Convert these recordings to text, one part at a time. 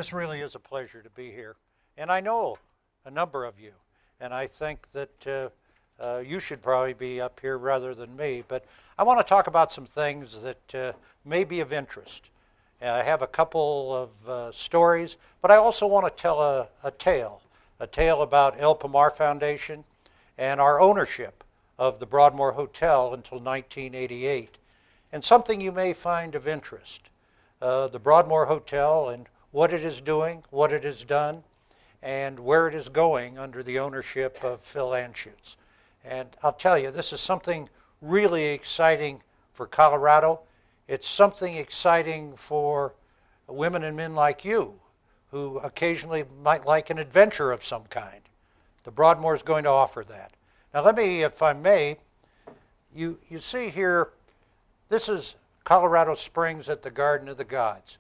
This really is a pleasure to be here. And I know a number of you, and I think that you should probably be up here rather than me. But I want to talk about some things that may be of interest. I have a couple of stories, but I also want to tell a tale about El Pomar Foundation and our ownership of the Broadmoor Hotel until 1988, and something you may find of interest. The Broadmoor Hotel and what it is doing, what it has done, and where it is going under the ownership of Phil Anschutz. And I'll tell you, this is something really exciting for Colorado. It's something exciting for women and men like you who occasionally might like an adventure of some kind. The Broadmoor is going to offer that. Now let me, if I may, you see here, this is Colorado Springs at the Garden of the Gods.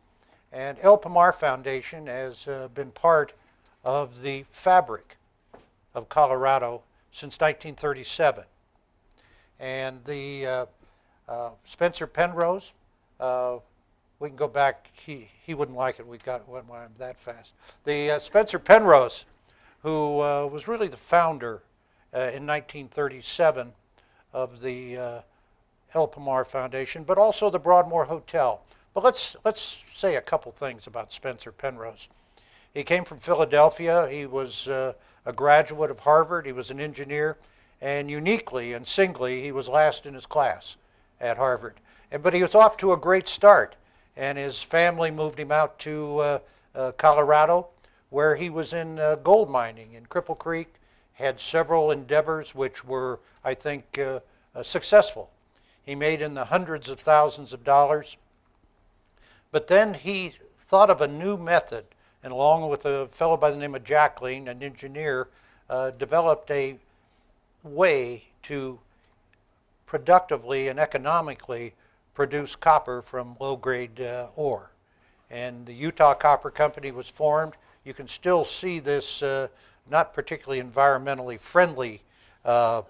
And El Pomar Foundation has been part of the fabric of Colorado since 1937. And the Spencer Penrose, we can go back, he wouldn't like it, when I'm that fast. The Spencer Penrose, who was really the founder in 1937 of the El Pomar Foundation, but also the Broadmoor Hotel. But let's say a couple things about Spencer Penrose. He came from Philadelphia. He was a graduate of Harvard. He was an engineer, and uniquely and singly, he was last in his class at Harvard. But he was off to a great start, and his family moved him out to Colorado, where he was in gold mining in Cripple Creek, had several endeavors which were, I think, successful. He made in the hundreds of thousands of dollars. But then he thought of a new method, and along with a fellow by the name of Jacqueline, an engineer, developed a way to productively and economically produce copper from low-grade ore. And the Utah Copper Company was formed. You can still see this not particularly environmentally friendly. It's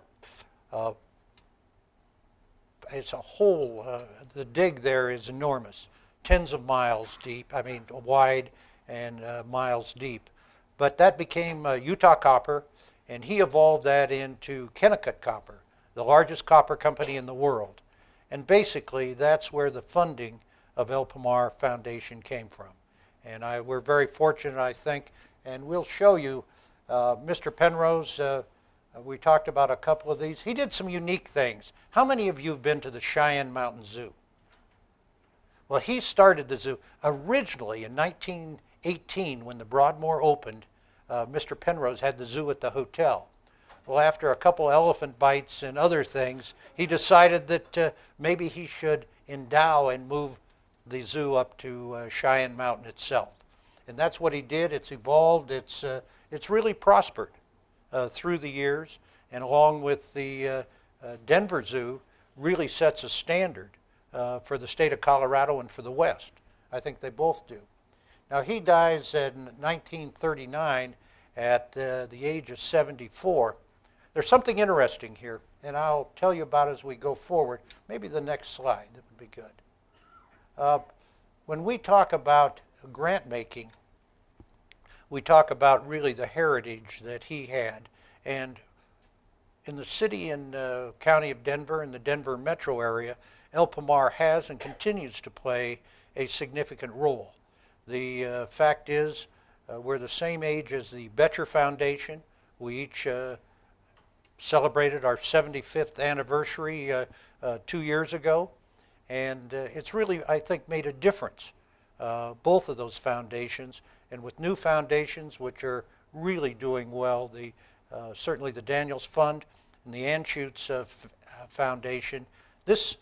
a hole. The dig there is enormous, tens of miles deep. I mean, wide and miles deep. But that became Utah Copper, and he evolved that into Kennecott Copper, the largest copper company in the world. And basically, that's where the funding of El Pomar Foundation came from. And we're very fortunate, I think, and we'll show you Mr. Penrose. We talked about a couple of these. He did some unique things. How many of you have been to the Cheyenne Mountain Zoo? Well, he started the zoo originally in 1918 when the Broadmoor opened. Mr. Penrose had the zoo at the hotel. Well, after a couple elephant bites and other things, he decided that maybe he should endow and move the zoo up to Cheyenne Mountain itself. And that's what he did. It's evolved. It's really prospered through the years, and along with the Denver Zoo, really sets a standard for the state of Colorado and for the West. I think they both do. Now, he dies in 1939 at the age of 74. There's something interesting here, and I'll tell you about as we go forward. Maybe the next slide, that would be good. When we talk about grant making, we talk about really the heritage that he had. And in the city and county of Denver, in the Denver metro area, El Pomar has and continues to play a significant role. The fact is, we're the same age as the Betcher Foundation. We each celebrated our 75th anniversary 2 years ago. And it's really, I think, made a difference, both of those foundations. And with new foundations, which are really doing well, certainly the Daniels Fund and the Anschutz Foundation, this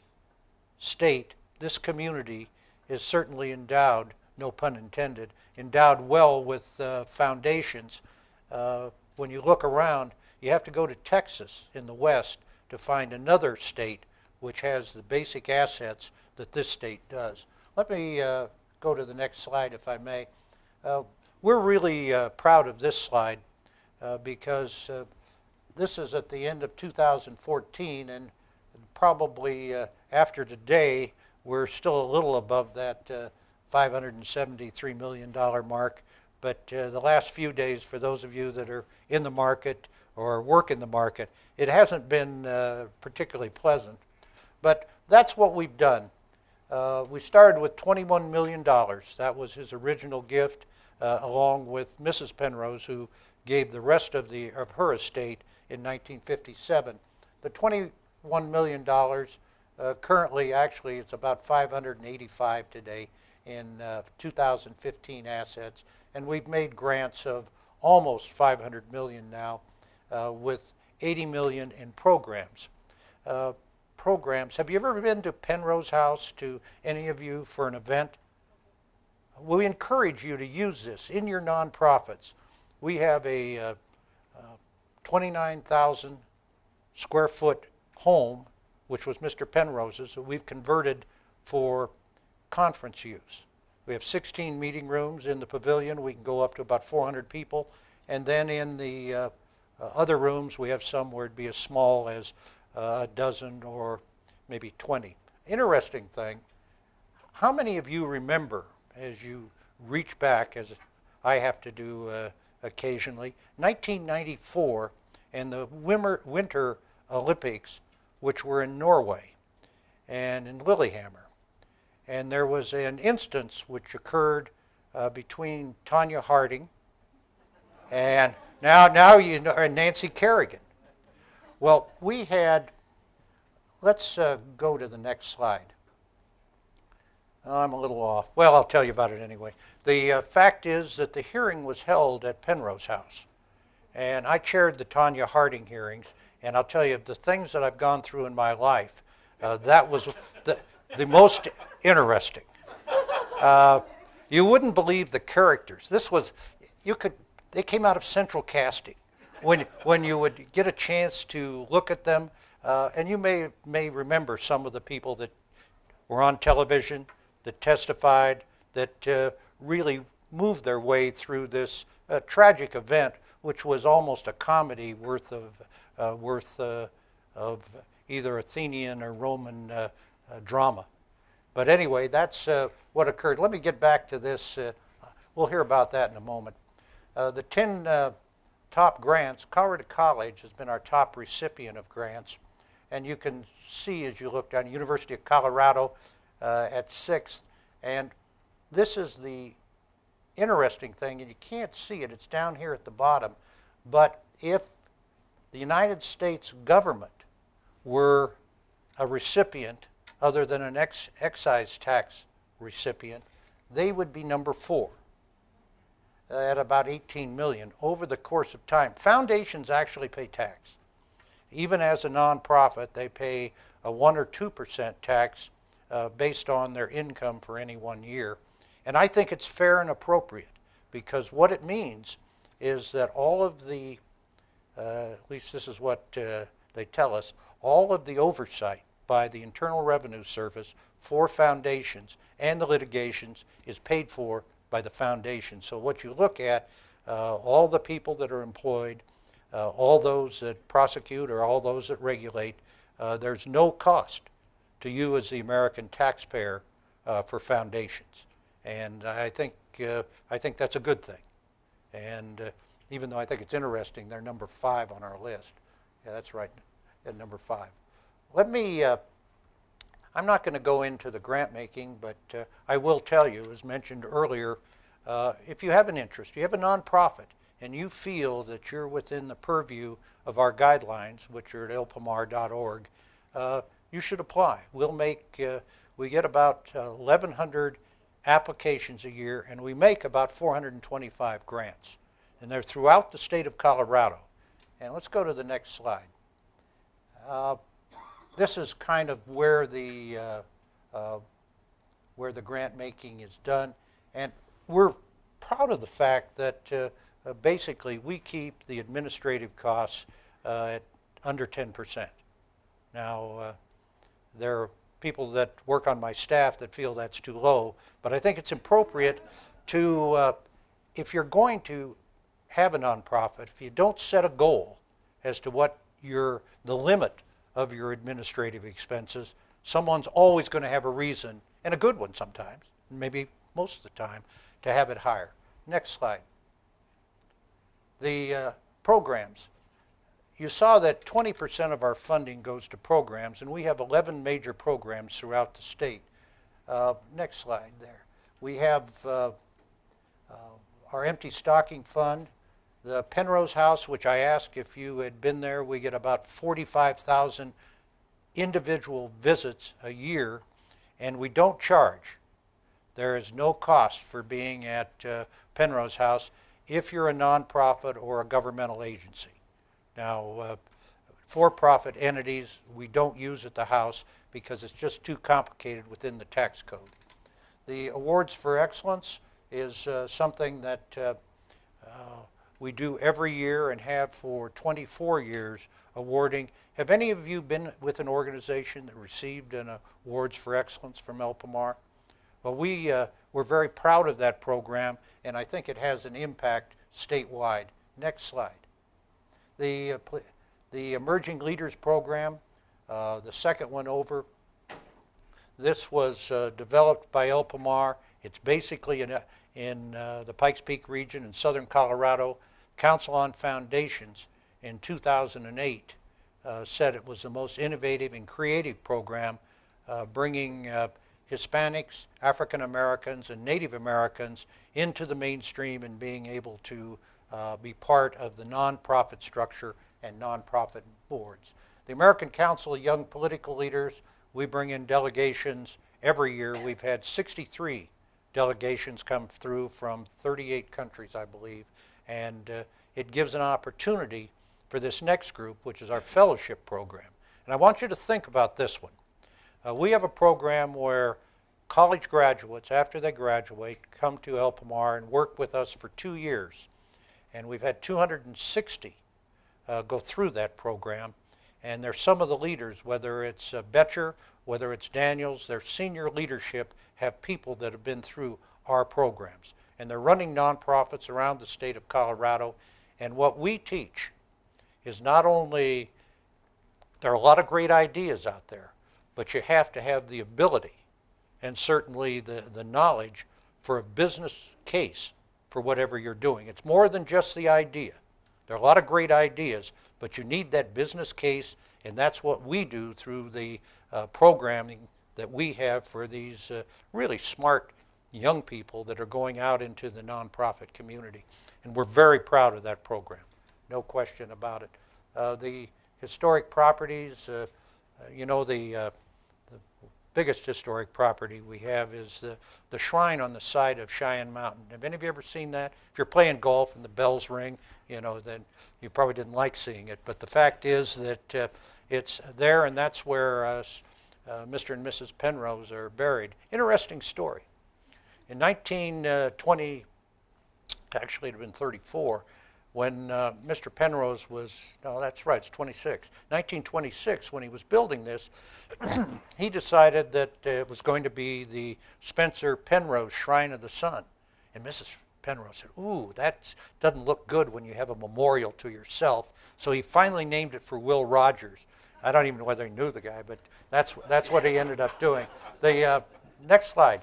state, this community is certainly endowed, no pun intended, endowed well with foundations. When you look around, you have to go to Texas in the West to find another state which has the basic assets that this state does. Let me go to the next slide, if I may. We're really proud of this slide because this is at the end of 2014, and probably after today, we're still a little above that $573 million mark. But the last few days, for those of you that are in the market or work in the market, it hasn't been particularly pleasant. But that's what we've done. We started with $21 million. That was his original gift, along with Mrs. Penrose, who gave the rest of her estate in 1957. The $21 million, currently, actually, it's about 585 today in 2015 assets. And we've made grants of almost $500 million now, with $80 million in programs. Have you ever been to Penrose House, to any of you, for an event? We encourage you to use this in your nonprofits. We have a 29,000 square foot home, which was Mr. Penrose's, that we've converted for conference use. We have 16 meeting rooms in the pavilion. We can go up to about 400 people. And then in the other rooms, we have some where it'd be as small as a dozen or maybe 20. Interesting thing, how many of you remember, as you reach back, as I have to do occasionally, 1994 and the Winter Olympics, which were in Norway and in Lillehammer. And there was an instance which occurred between Tonya Harding and now you know, and Nancy Kerrigan. Well, we had, let's go to the next slide. I'm a little off. Well, I'll tell you about it anyway. The fact is that the hearing was held at Penrose House. And I chaired the Tonya Harding hearings. And I'll tell you, the things that I've gone through in my life, that was the most interesting. You wouldn't believe the characters. They came out of Central Casting. When you would get a chance to look at them, and you may remember some of the people that were on television, that testified, that really moved their way through this tragic event, which was almost a comedy worth of either Athenian or Roman drama. But anyway, that's what occurred. Let me get back to this. We'll hear about that in a moment. The 10 top grants, Colorado College has been our top recipient of grants. And you can see as you look down, University of Colorado at 6th. And this is the interesting thing, and you can't see it. It's down here at the bottom. But if the United States government were a recipient other than an excise tax recipient, they would be number 4 at about 18 million over the course of time. Foundations actually pay tax. Even as a nonprofit, they pay a 1 or 2% tax based on their income for any one year. And I think it's fair and appropriate, because what it means is that all of the, at least this is what they tell us, all of the oversight by the Internal Revenue Service for foundations and the litigations is paid for by the foundation. So what you look at, all the people that are employed, all those that prosecute or all those that regulate, there's no cost to you as the American taxpayer for foundations. And I think that's a good thing. And even though I think it's interesting, they're number 5 on our list. Yeah, that's right, at number 5. Let me, I'm not going to go into the grant making, but I will tell you, as mentioned earlier, if you have an interest, you have a nonprofit, and you feel that you're within the purview of our guidelines, which are at lpomar.org, you should apply. We get about 1,100 applications a year, and we make about 425 grants. And they're throughout the state of Colorado. And let's go to the next slide. This is kind of where the grant making is done. And we're proud of the fact that basically we keep the administrative costs at under 10%. Now, there are people that work on my staff that feel that's too low, but I think it's appropriate to, if you're going to have a nonprofit, if you don't set a goal as to what the limit of your administrative expenses, someone's always going to have a reason, and a good one sometimes, maybe most of the time, to have it higher. Next slide. The programs. You saw that 20% of our funding goes to programs, and we have 11 major programs throughout the state. Next slide there. We have our empty stocking fund. The Penrose House, which I asked if you had been there, we get about 45,000 individual visits a year, and we don't charge. There is no cost for being at Penrose House if you're a nonprofit or a governmental agency. Now, for-profit entities we don't use at the house because it's just too complicated within the tax code. The Awards for Excellence is something that we do every year and have for 24 years awarding. Have any of you been with an organization that received an Awards for Excellence from El Pomar? Well, we're very proud of that program, and I think it has an impact statewide. Next slide. The Emerging Leaders Program, the second one over, this was developed by El Pomar. It's basically in the Pikes Peak region in southern Colorado. Council on Foundations in 2008 said it was the most innovative and creative program, bringing Hispanics, African Americans, and Native Americans into the mainstream and being able to be part of the nonprofit structure and nonprofit boards. The American Council of Young Political Leaders, we bring in delegations every year. We've had 63 delegations come through from 38 countries, I believe, and it gives an opportunity for this next group, which is our fellowship program. And I want you to think about this one. We have a program where college graduates, after they graduate, come to El Pomar and work with us for 2 years. And we've had 260 go through that program. And they're some of the leaders, whether it's Betcher, whether it's Daniels, their senior leadership have people that have been through our programs. And they're running nonprofits around the state of Colorado. And what we teach is not only, there are a lot of great ideas out there, but you have to have the ability and certainly the knowledge for a business case for whatever you're doing. It's more than just the idea. There are a lot of great ideas, but you need that business case, and that's what we do through the programming that we have for these really smart young people that are going out into the nonprofit community. And we're very proud of that program, no question about it. The historic properties, you know, the biggest historic property we have is the shrine on the side of Cheyenne Mountain. Have any of you ever seen that? If you're playing golf and the bells ring, you know, then you probably didn't like seeing it. But the fact is that it's there, and that's where Mr. and Mrs. Penrose are buried. Interesting story. In 1920, actually it had been 34, when Mr. Penrose was, no, that's right, it's 26. 1926, when he was building this, he decided that it was going to be the Spencer Penrose Shrine of the Sun. And Mrs. Penrose said, ooh, that doesn't look good when you have a memorial to yourself. So he finally named it for Will Rogers. I don't even know whether he knew the guy, but that's what he ended up doing. The next slide.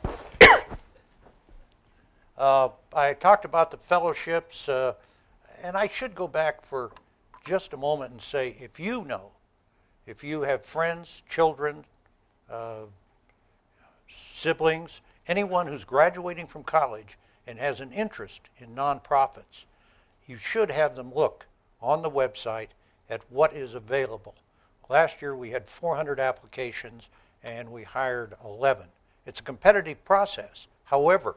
I talked about the fellowships, and I should go back for just a moment and say, if you have friends, children, siblings, anyone who's graduating from college and has an interest in nonprofits, you should have them look on the website at what is available. Last year we had 400 applications and we hired 11. It's a competitive process. However,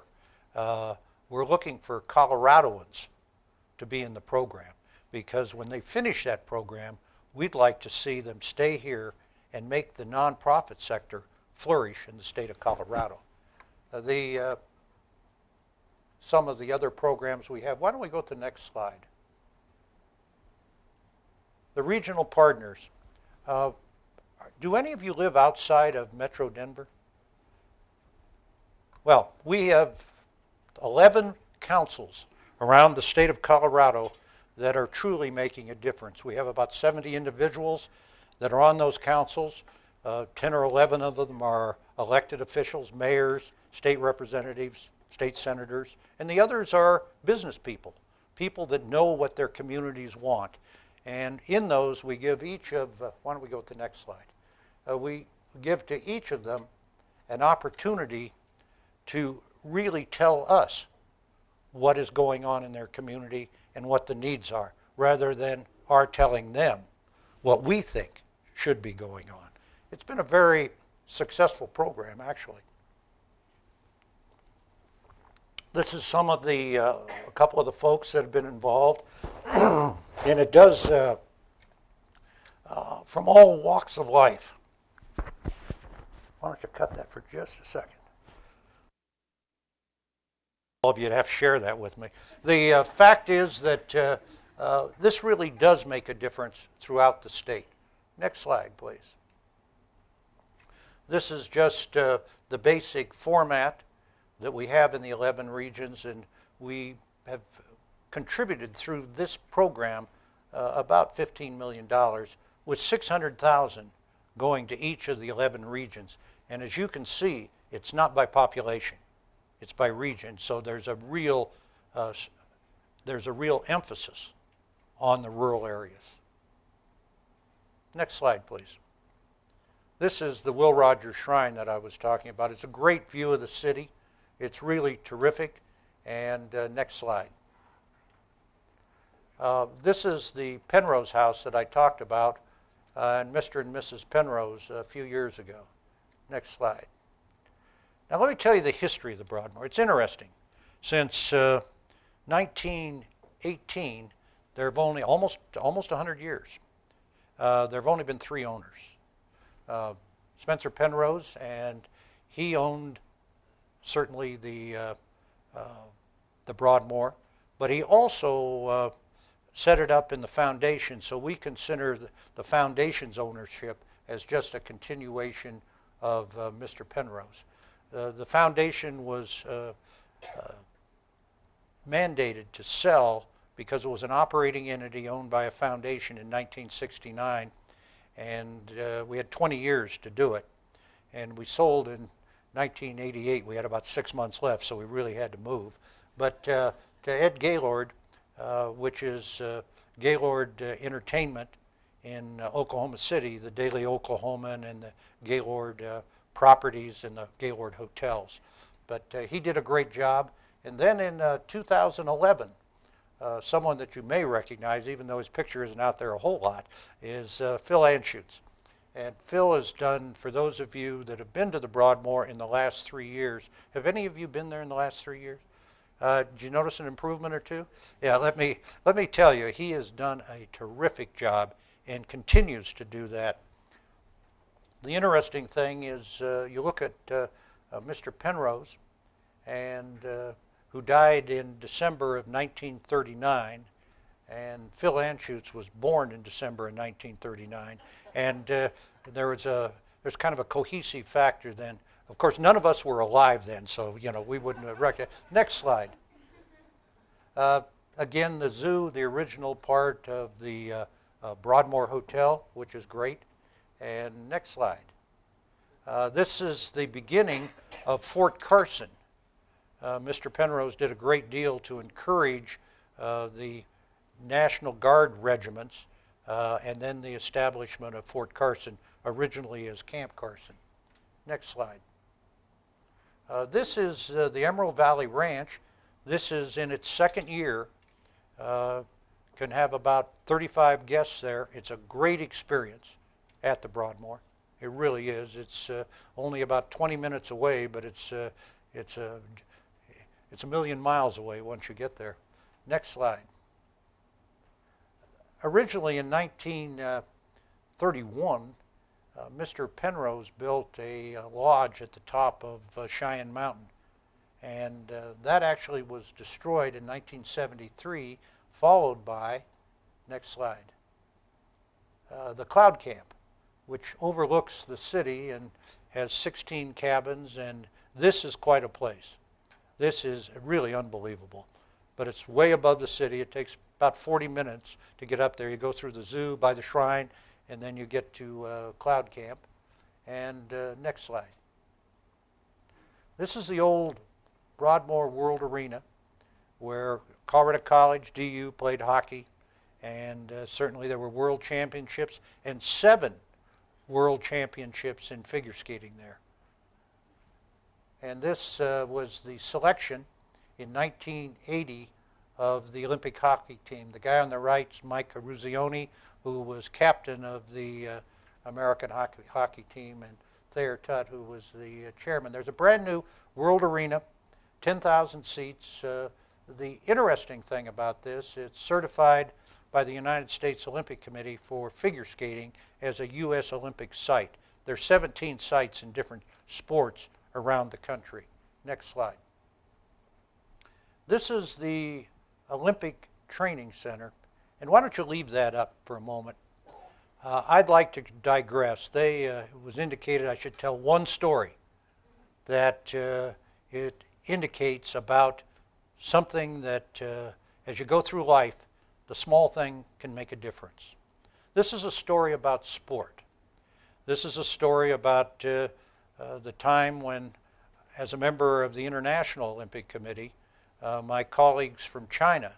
we're looking for Coloradoans to be in the program, because when they finish that program, we'd like to see them stay here and make the nonprofit sector flourish in the state of Colorado. Some of the other programs we have, why don't we go to the next slide? The regional partners. Do any of you live outside of Metro Denver? Well, we have 11 councils around the state of Colorado that are truly making a difference. We have about 70 individuals that are on those councils. 10 or 11 of them are elected officials, mayors, state representatives, state senators, and the others are business people, people that know what their communities want. And in those, we give each of, why don't we go to the next slide? We give to each of them an opportunity to really tell us what is going on in their community and what the needs are, rather than our telling them what we think should be going on. It's been a very successful program, actually. This is some of the, a couple of the folks that have been involved. And it does, from all walks of life. Why don't you cut that for just a second? All of you have to share that with me. The fact is that this really does make a difference throughout the state. Next slide, please. This is just the basic format that we have in the 11 regions, and we have contributed through this program about $15 million, with $600,000 going to each of the 11 regions. And as you can see, it's not by population, it's by region. So there's a real emphasis on the rural areas. Next slide, please. This is the Will Rogers Shrine that I was talking about. It's a great view of the city. It's really terrific. And next slide. This is the Penrose house that I talked about, and Mr. and Mrs. Penrose a few years ago. Next slide. Now let me tell you the history of the Broadmoor. It's interesting. Since 1918, there have only almost 100 years. There have only been 3 owners. Spencer Penrose, and he owned certainly the Broadmoor, but he also set it up in the foundation, so we consider the foundation's ownership as just a continuation of Mr. Penrose. The foundation was mandated to sell because it was an operating entity owned by a foundation in 1969, and we had 20 years to do it. And we sold in 1988. We had about 6 months left, so we really had to move. But to Ed Gaylord, which is Gaylord Entertainment in Oklahoma City, the Daily Oklahoman and the Gaylord properties and the Gaylord hotels. But he did a great job. And then in 2011, someone that you may recognize, even though his picture isn't out there a whole lot, is Phil Anschutz. And Phil has done, for those of you that have been to the Broadmoor in the last 3 years, have any of you been there in the last 3 years? Did you notice an improvement or two? Yeah, let me tell you, he has done a terrific job and continues to do that. The interesting thing is you look at Mr. Penrose, and who died in December of 1939, and Phil Anschutz was born in December of 1939, and there's kind of a cohesive factor then. Of course, none of us were alive then, so we wouldn't have recognized. Next slide. Again, the zoo, the original part of the Broadmoor Hotel, which is great. And next slide. This is the beginning of Fort Carson. Mr. Penrose did a great deal to encourage the National Guard regiments and then the establishment of Fort Carson, originally as Camp Carson. Next slide. This is the Emerald Valley Ranch. This is in its 2nd year. Can have about 35 guests there. It's a great experience at the Broadmoor. It really is. It's only about 20 minutes away, but it's a million miles away once you get there. Next slide. Originally in 1931, Mr. Penrose built a lodge at the top of Cheyenne Mountain, and that actually was destroyed in 1973, followed by, next slide, the Cloud Camp, which overlooks the city and has 16 cabins, and this is quite a place. This is really unbelievable, but it's way above the city. It takes about 40 minutes to get up there. You go through the zoo, by the shrine, and then you get to Cloud Camp. And next slide. This is the old Broadmoor World Arena, where Colorado College, DU played hockey, and certainly there were world championships and 7 world championships in figure skating there. And this was the selection in 1980 of the Olympic hockey team. The guy on the right is Mike Ruzioni, who was captain of the American hockey team, and Thayer Tutt, who was the chairman. There's a brand new World Arena, 10,000 seats. The interesting thing about this, it's certified by the United States Olympic Committee for figure skating as a U.S. Olympic site. There's 17 sites in different sports around the country. Next slide. This is the Olympic Training Center. And why don't you leave that up for a moment? I'd like to digress. It was indicated I should tell one story that it indicates about something that as you go through life, the small thing can make a difference. This is a story about sport. This is a story about the time when, as a member of the International Olympic Committee, my colleagues from China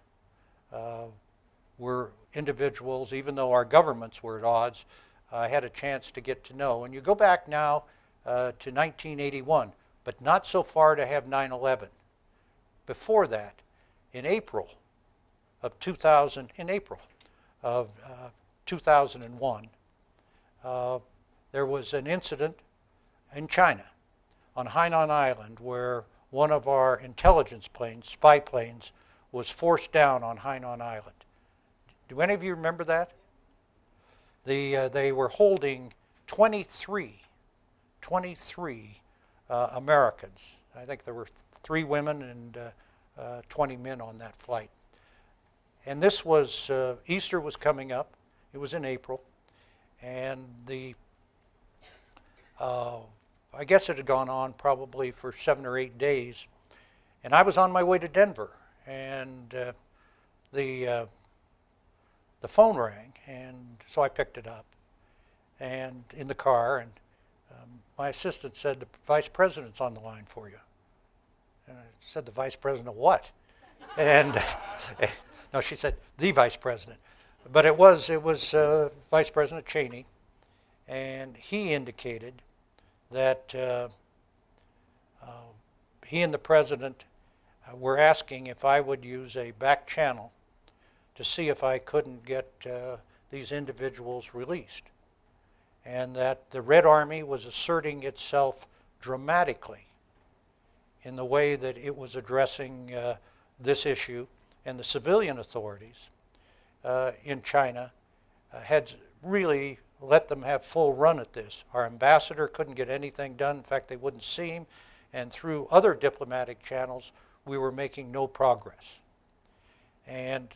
were individuals, even though our governments were at odds, I had a chance to get to know. And you go back now to 1981, but not so far to have 9/11. Before that, in April of 2001, there was an incident in China on Hainan Island where one of our intelligence planes, spy planes, was forced down on Hainan Island. Do any of you remember that? They were holding 23 Americans. I think there were 3 women and 20 men on that flight. And this was, Easter was coming up. It was in April. And I guess it had gone on probably for 7 or 8 days. And I was on my way to Denver. And the phone rang, and so I picked it up. And in the car, and my assistant said, "The vice president's on the line for you." And I said, "The vice president of what?" And no, she said, "The vice president." But it was Vice President Cheney, and he indicated that he and the president were asking if I would use a back channel to see if I couldn't get these individuals released, and that the Red Army was asserting itself dramatically in the way that it was addressing this issue, and the civilian authorities in China had really let them have full run at this. Our ambassador couldn't get anything done. In fact, they wouldn't see him, and through other diplomatic channels, we were making no progress. And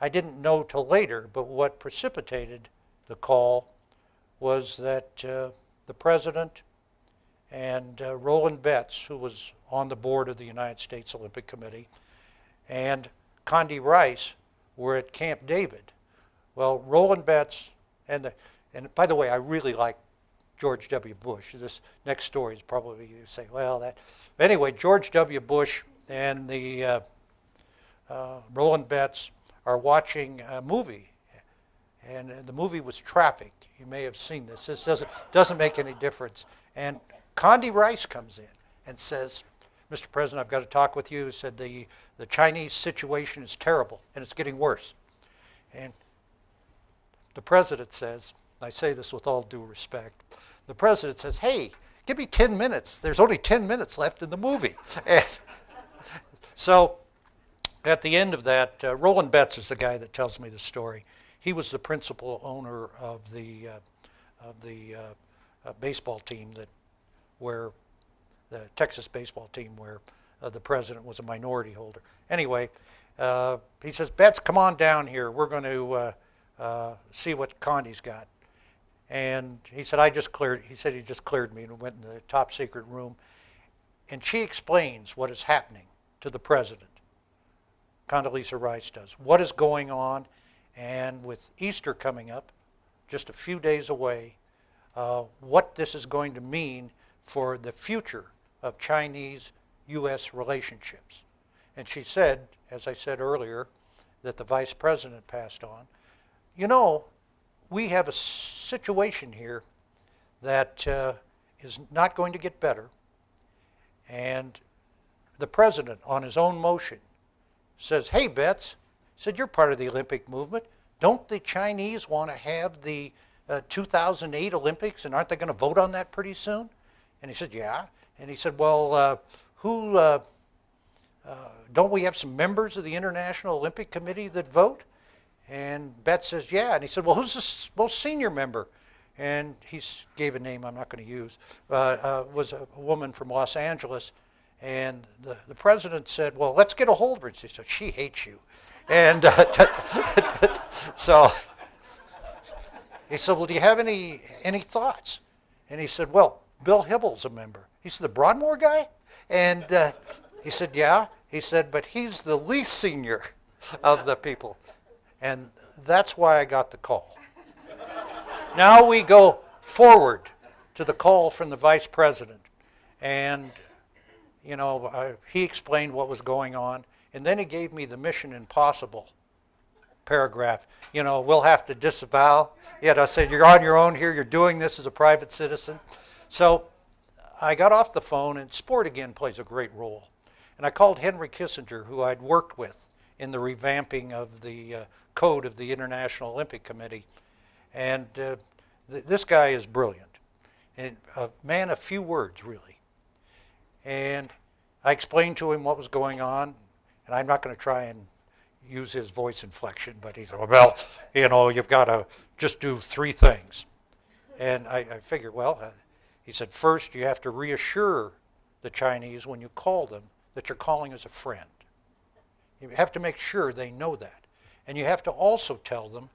I didn't know till later, but what precipitated the call was that the president and Roland Betts, who was on the board of the United States Olympic Committee, and Condi Rice were at Camp David. Well, Roland Betts, and by the way, I really like George W. Bush. This next story is probably, you say, well, that. But anyway, George W. Bush and the Roland Betts are watching a movie, and the movie was Traffic. You may have seen this. This doesn't make any difference. And Condi Rice comes in and says, "Mr. President, I've got to talk with you." He said, the Chinese situation is terrible, and it's getting worse. And the president says, I say this with all due respect, the president says, "Hey, give me 10 minutes. There's only 10 minutes left in the movie." And so at the end of that, Roland Betts is the guy that tells me the story. He was the principal owner of the baseball team where the Texas baseball team where the president was a minority holder. Anyway, he says, "Betts, come on down here. We're going to see what Condi's got." And he said, he just cleared me and went in the top secret room. And she explains what is happening to the president. Condoleezza Rice does. What is going on? And with Easter coming up, just a few days away, what this is going to mean for the future of Chinese-U.S. relationships. And she said, as I said earlier, that the vice president passed on, you know, we have a situation here that is not going to get better. And the president, on his own motion, says, hey, Betts, said, you're part of the Olympic movement. Don't the Chinese want to have the 2008 Olympics, and aren't they going to vote on that pretty soon? And he said, yeah. And he said, well, don't we have some members of the International Olympic Committee that vote? And Betts says, yeah. And he said, well, who's the most senior member? And he gave a name I'm not going to use, was a woman from Los Angeles. And the president said, well, let's get a hold of her. And she said, she hates you. And so he said, well, do you have any thoughts? And he said, well, Bill Hybl's a member. He said, the Broadmoor guy? And he said, yeah. He said, but he's the least senior of the people. And that's why I got the call. Now we go forward to the call from the vice president. And, you know, he explained what was going on. And then he gave me the Mission Impossible paragraph. You know, we'll have to disavow. Yet I said, you're on your own here. You're doing this as a private citizen. So I got off the phone, and sport again plays a great role. And I called Henry Kissinger, who I'd worked with in the revamping of the code of the International Olympic Committee. And this guy is brilliant. And a man of few words, really. And I explained to him what was going on. And I'm not going to try and use his voice inflection, but he said, well, you know, you've got to just do 3 things. And I figured, well, he said, first, you have to reassure the Chinese when you call them that you're calling as a friend. You have to make sure they know that. And you have to also tell them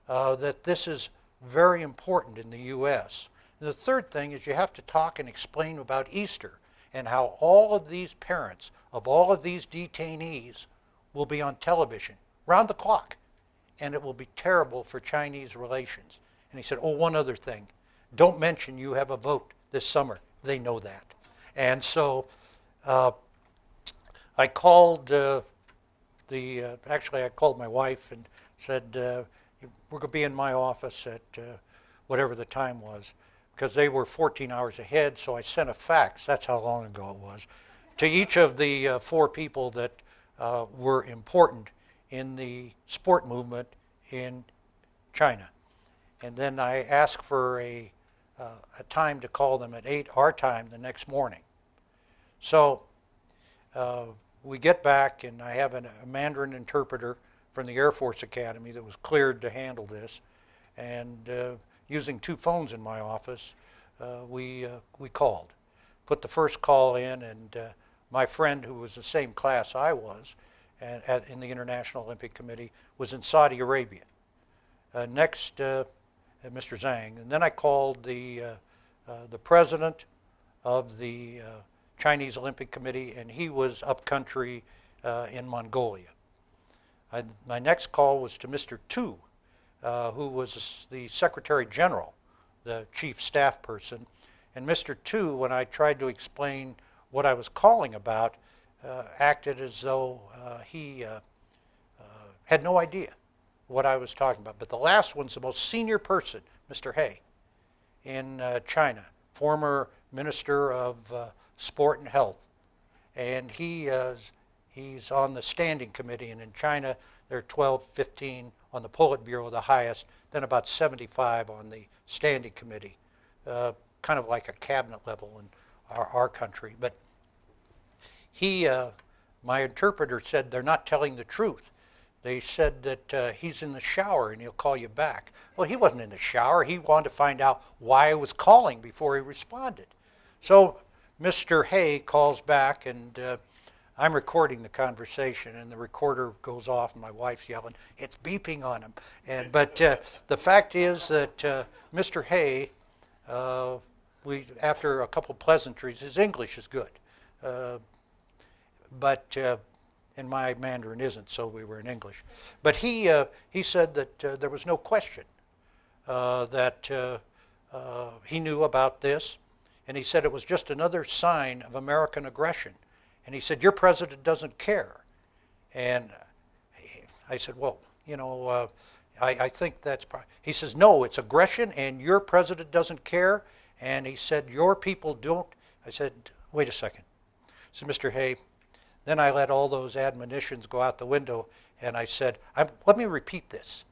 that this is very important in the U.S. And the third thing is you have to talk and explain about Easter and how all of these parents of all of these detainees will be on television round the clock, and it will be terrible for Chinese relations. And he said, oh, one other thing. Don't mention you have a vote this summer. They know that. And so I called actually I called my wife and said, we're going to be in my office at whatever the time was, because they were 14 hours ahead, so I sent a fax, that's how long ago it was, to each of the 4 people that were important in the sport movement in China. And then I asked for a time to call them at 8 our time the next morning. So we get back, and I have a Mandarin interpreter from the Air Force Academy that was cleared to handle this. And using 2 phones in my office, we called. Put the first call in, and my friend, who was the same class I was in the International Olympic Committee, was in Saudi Arabia. Next, Mr. Zhang. And then I called the president of the Chinese Olympic Committee, and he was up country in Mongolia. My next call was to Mr. Tu, who was the Secretary General, the chief staff person. And Mr. Tu, when I tried to explain what I was calling about, acted as though he had no idea what I was talking about. But the last one's the most senior person, Mr. He, in China, former Minister of Sport and Health. And he's on the standing committee, and in China there are 12, 15 on the Politburo, the highest, then about 75 on the standing committee, kind of like a cabinet level in our country. But my interpreter said they're not telling the truth. They said that he's in the shower and he'll call you back. Well, he wasn't in the shower. He wanted to find out why I was calling before he responded. So Mr. He calls back, and I'm recording the conversation, and the recorder goes off, and my wife's yelling, it's beeping on him. But the fact is that Mr. He, after a couple pleasantries, his English is good. And my Mandarin isn't, so we were in English. But he said that there was no question that he knew about this. And he said it was just another sign of American aggression. And he said, your president doesn't care. And I said, well, I think that's he says, no, it's aggression and your president doesn't care. And he said, your people don't. I said, wait a second. I said, Mr. Hay, then I let all those admonitions go out the window, and I said, let me repeat this.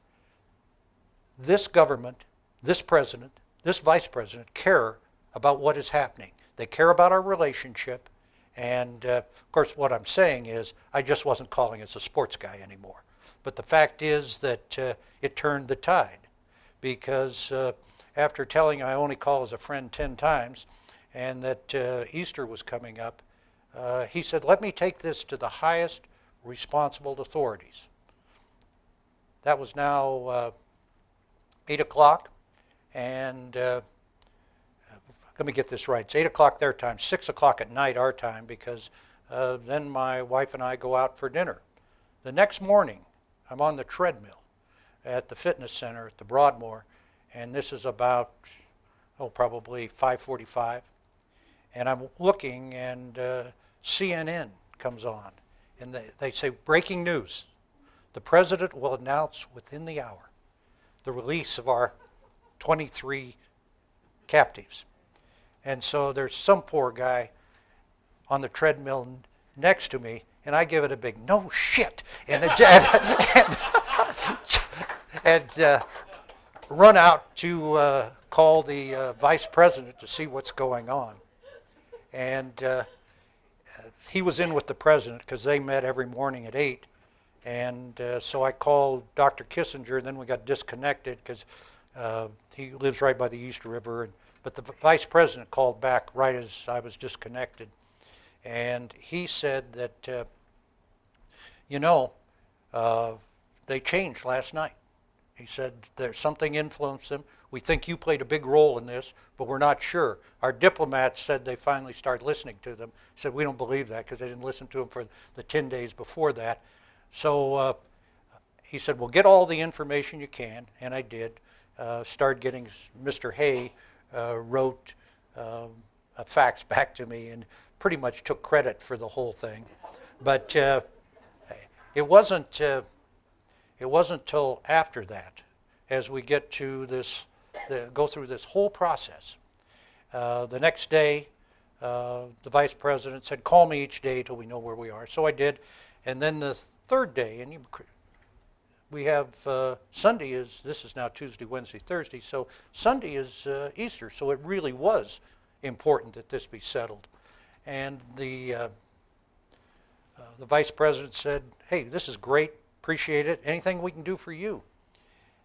This government, this president, this vice president care about what is happening. They care about our relationship, and of course what I'm saying is I just wasn't calling as a sports guy anymore. But the fact is that it turned the tide, because after telling I only call as a friend 10 times, and that Easter was coming up, he said, let me take this to the highest responsible authorities. That was now 8 o'clock, and let me get this right. It's 8 o'clock their time, 6 o'clock at night our time, because then my wife and I go out for dinner. The next morning, I'm on the treadmill at the fitness center at the Broadmoor, and this is about, probably 5:45. And I'm looking, and CNN comes on, and they say, breaking news. The president will announce within the hour the release of our 23 captives. And so there's some poor guy on the treadmill next to me, and I give it a big, no shit, and run out to call the vice president to see what's going on. And he was in with the president because they met every morning at 8. And so I called Dr. Kissinger, and then we got disconnected because he lives right by the East River. But the vice president called back right as I was disconnected. And he said that, they changed last night. He said there's something influenced them. We think you played a big role in this, but we're not sure. Our diplomats said they finally started listening to them. He said we don't believe that because they didn't listen to them for the 10 days before that. So he said, well, get all the information you can, and I did. Started getting, Mr. Hay wrote a fax back to me and pretty much took credit for the whole thing. But it wasn't till after that, as we get to this, go through this whole process. The next day, the vice president said, call me each day till we know where we are. So I did. And then the third day, and we have Sunday this is now Tuesday, Wednesday, Thursday, so Sunday is Easter, so it really was important that this be settled. And the vice president said, hey, this is great, appreciate it, anything we can do for you?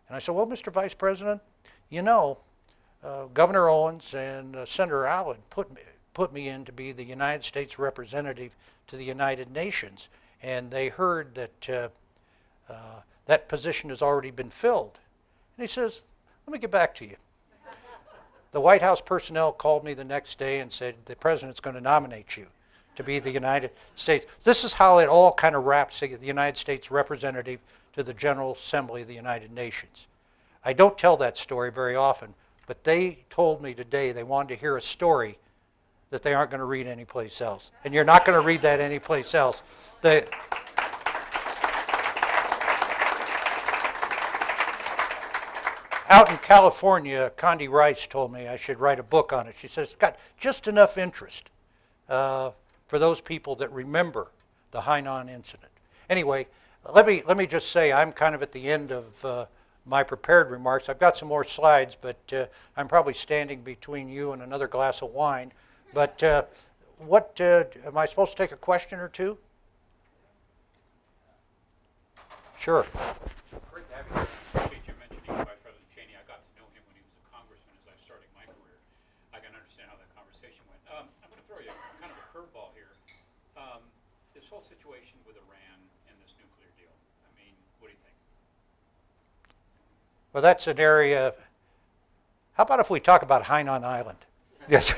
And I said, well, Mr. Vice President, Governor Owens and Senator Allen put me in to be the United States representative to the United Nations, and they heard that that position has already been filled. And he says, let me get back to you. The White House personnel called me the next day and said, the president's going to nominate you to be the United States. This is how it all kind of wraps, the United States representative to the General Assembly of the United Nations. I don't tell that story very often, but they told me today they wanted to hear a story that they aren't going to read anyplace else. And you're not going to read that anyplace else. Out in California, Condi Rice told me I should write a book on it. She says, it's got just enough interest for those people that remember the Hainan incident. Anyway, let me just say I'm kind of at the end of my prepared remarks. I've got some more slides, but I'm probably standing between you and another glass of wine. But am I supposed to take a question or two? Sure. Well, that's an area. How about if we talk about Hainan Island? Yes.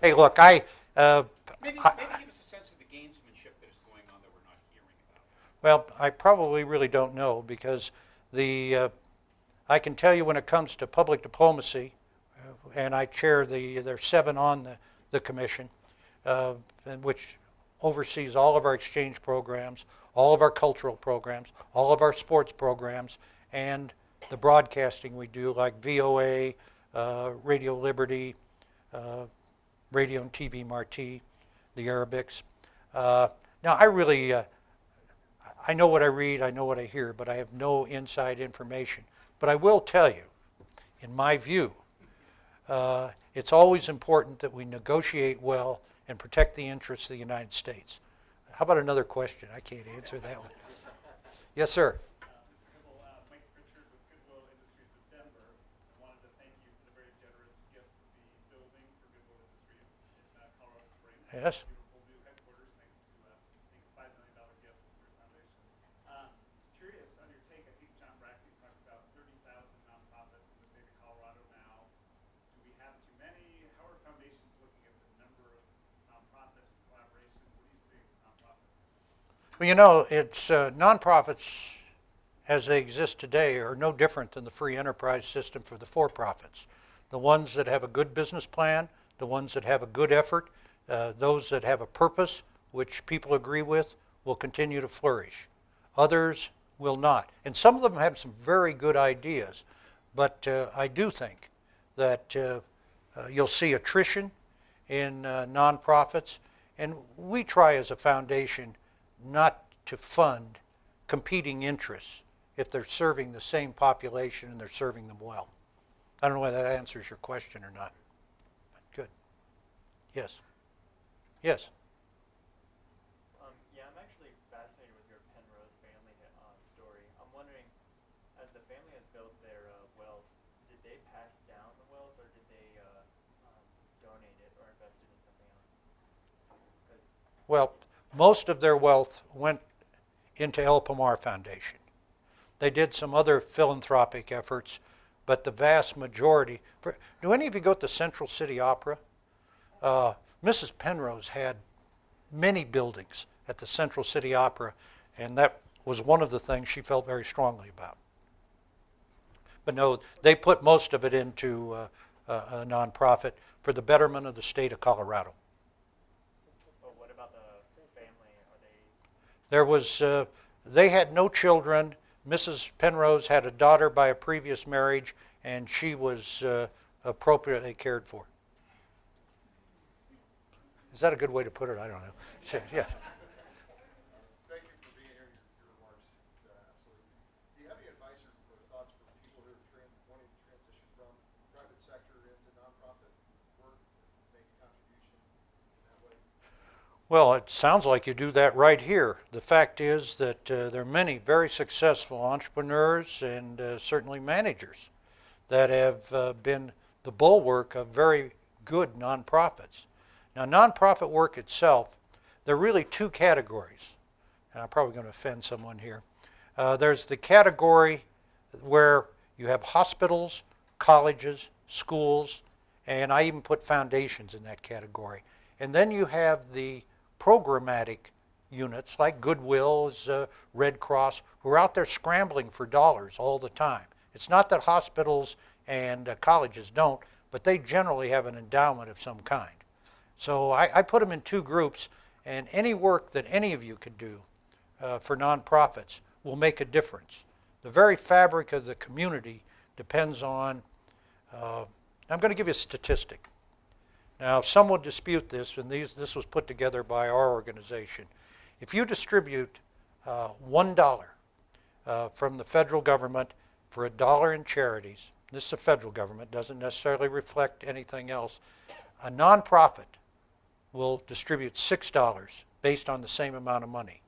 Hey, look, maybe give us a sense of the gamesmanship that is going on that we're not hearing about. Well, I probably really don't know because I can tell you when it comes to public diplomacy, and I chair there's 7 on the commission, which oversees all of our exchange programs, all of our cultural programs, all of our sports programs, and the broadcasting we do, like VOA, Radio Liberty, Radio and TV Marti, the Arabics. Now, I really, I know what I read, I know what I hear, but I have no inside information. But I will tell you, in my view, it's always important that we negotiate well and protect the interests of the United States. How about another question? I can't answer that one. Yes, sir. Yes. Curious on your take. I think John Brackey talked about 30,000 nonprofits in the state of Colorado now. Do we have too many? How are foundations looking at the number of nonprofits and collaboration? What do you see with nonprofits? Well, you know, it's nonprofits as they exist today are no different than the free enterprise system for the for-profits. The ones that have a good business plan, the ones that have a good effort, those that have a purpose, which people agree with, will continue to flourish. Others will not. And some of them have some very good ideas, but I do think that you'll see attrition in nonprofits, and we try as a foundation not to fund competing interests if they're serving the same population and they're serving them well. I don't know whether that answers your question or not. Good. Yes. Yes. Yeah, I'm actually fascinated with your Penrose family story. I'm wondering, as the family has built their wealth, did they pass down the wealth, or did they donate it or invest it in something else? Well, most of their wealth went into El Pomar Foundation. They did some other philanthropic efforts, but the vast majority. Do any of you go to the Central City Opera? Mrs. Penrose had many buildings at the Central City Opera, and that was one of the things she felt very strongly about. But no, they put most of it into a nonprofit for the betterment of the state of Colorado. But what about the family? Are they? There was, they had no children. Mrs. Penrose had a daughter by a previous marriage, and she was appropriately cared for. Is that a good way to put it? I don't know. Yeah. Thank you for being here. Your remarks, absolutely. Do you have any advice or thoughts for people who are wanting to transition from private sector into nonprofit work, make a contribution in that way? Well, it sounds like you do that right here. The fact is that there are many very successful entrepreneurs and certainly managers that have been the bulwark of very good nonprofits. Now, nonprofit work itself, there are really 2 categories, and I'm probably going to offend someone here. There's the category where you have hospitals, colleges, schools, and I even put foundations in that category. And then you have the programmatic units like Goodwill's, Red Cross, who are out there scrambling for dollars all the time. It's not that hospitals and colleges don't, but they generally have an endowment of some kind. So I put them in 2 groups, and any work that any of you could do for nonprofits will make a difference. The very fabric of the community depends on, I'm going to give you a statistic. Now, some would dispute this, and this was put together by our organization. If you distribute $1 from the federal government for $1 in charities, this is the federal government, doesn't necessarily reflect anything else, a nonprofit will distribute $6 based on the same amount of money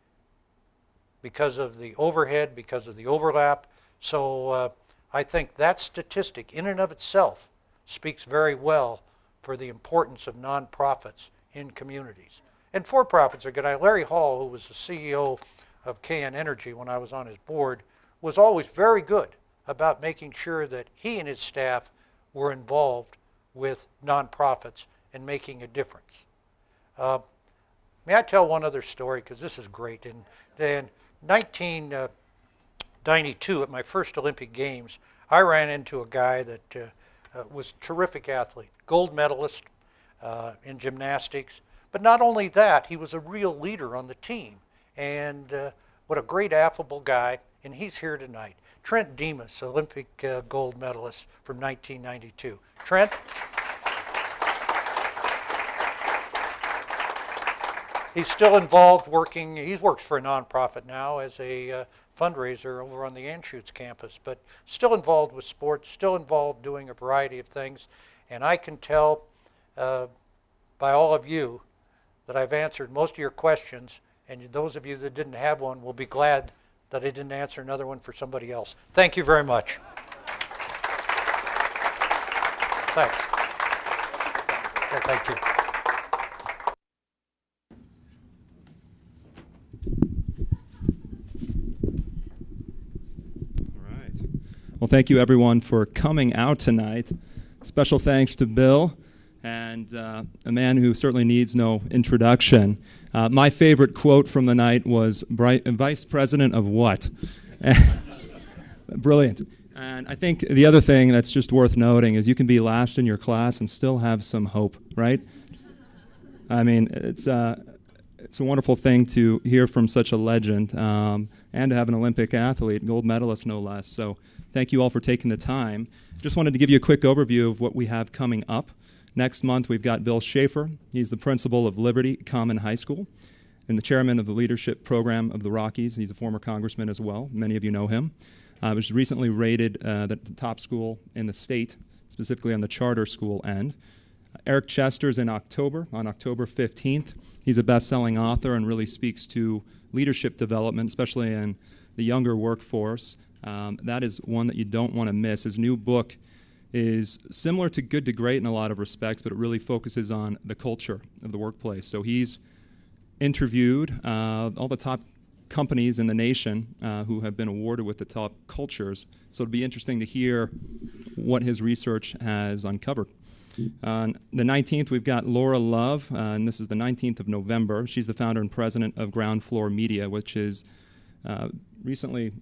because of the overhead, because of the overlap. So I think that statistic in and of itself speaks very well for the importance of nonprofits in communities. And for-profits are good. Larry Hall, who was the CEO of KN Energy when I was on his board, was always very good about making sure that he and his staff were involved with nonprofits and making a difference. May I tell one other story, because this is great. In 1992, at my first Olympic Games, I ran into a guy that was a terrific athlete, gold medalist in gymnastics. But not only that, he was a real leader on the team. And what a great affable guy. And he's here tonight. Trent Demas, Olympic gold medalist from 1992. Trent? He's still involved working. He works for a nonprofit now as a fundraiser over on the Anschutz campus, but still involved with sports, still involved doing a variety of things. And I can tell by all of you that I've answered most of your questions, and those of you that didn't have one will be glad that I didn't answer another one for somebody else. Thank you very much. Thanks. Yeah, thank you. Well, thank you, everyone, for coming out tonight. Special thanks to Bill, and a man who certainly needs no introduction. My favorite quote from the night was, Vice President of what? Brilliant. And I think the other thing that's just worth noting is you can be last in your class and still have some hope, right? I mean, it's a wonderful thing to hear from such a legend and to have an Olympic athlete, gold medalist no less. So thank you all for taking the time. Just wanted to give you a quick overview of what we have coming up. Next month, we've got Bill Schaefer. He's the principal of Liberty Common High School and the chairman of the leadership program of the Rockies. He's a former congressman as well. Many of you know him. Was recently rated the top school in the state, specifically on the charter school end. Eric Chester's in October, on October 15th. He's a best-selling author and really speaks to leadership development, especially in the younger workforce. That is one that you don't want to miss. His new book is similar to Good to Great in a lot of respects, but it really focuses on the culture of the workplace. So he's interviewed all the top companies in the nation who have been awarded with the top cultures. So it'll be interesting to hear what his research has uncovered. On the 19th, we've got Laura Love, and this is the 19th of November. She's the founder and president of Ground Floor Media, which is recently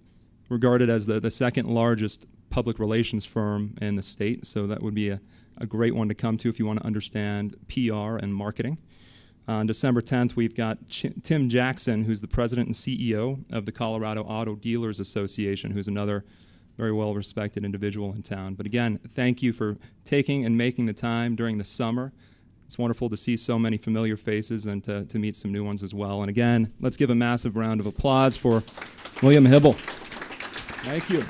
regarded as the second largest public relations firm in the state. So that would be a great one to come to if you want to understand PR and marketing. On December 10th, we've got Tim Jackson, who's the president and CEO of the Colorado Auto Dealers Association, who's another very well-respected individual in town. But again, thank you for taking and making the time during the summer. It's wonderful to see so many familiar faces and to meet some new ones as well. And again, let's give a massive round of applause for William Hybl. Thank you.